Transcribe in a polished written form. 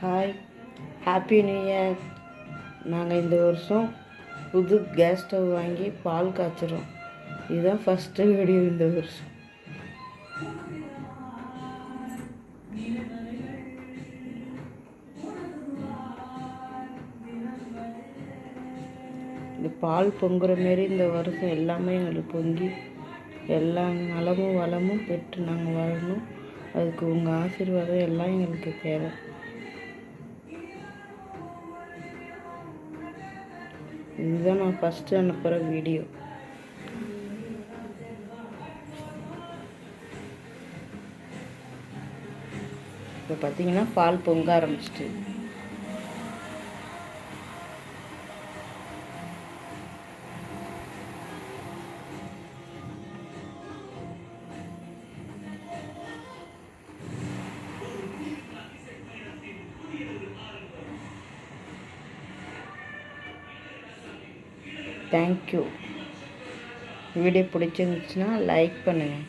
Hi, happy new year. நாங்கள் இந்த வருஷம் புது கேஸ் ஸ்டவ் வாங்கி பால் காய்ச்சிறோம். இதுதான் ஃபஸ்ட்டு வீடியோ இந்த வருஷம். இந்த பால் பொங்குற மாரி இந்த வருஷம் எல்லாமே எங்களுக்கு பொங்கி எல்லா நலமும் வளமும் பெற்று நாங்கள் வாழணும். அதுக்கு உங்கள் ஆசீர்வாதம் எல்லாம் எங்களுக்கு தேவை. இதுதான் நான் ஃபஸ்ட்டு அனுப்புகிற வீடியோ. இப்போ பார்த்தீங்கன்னா பால் பொங்க ஆரம்பிச்சிட்டு. தேங்க்யூ. வீடியோ பிடிச்சிருந்துச்சுன்னா லைக் பண்ணுங்கள்.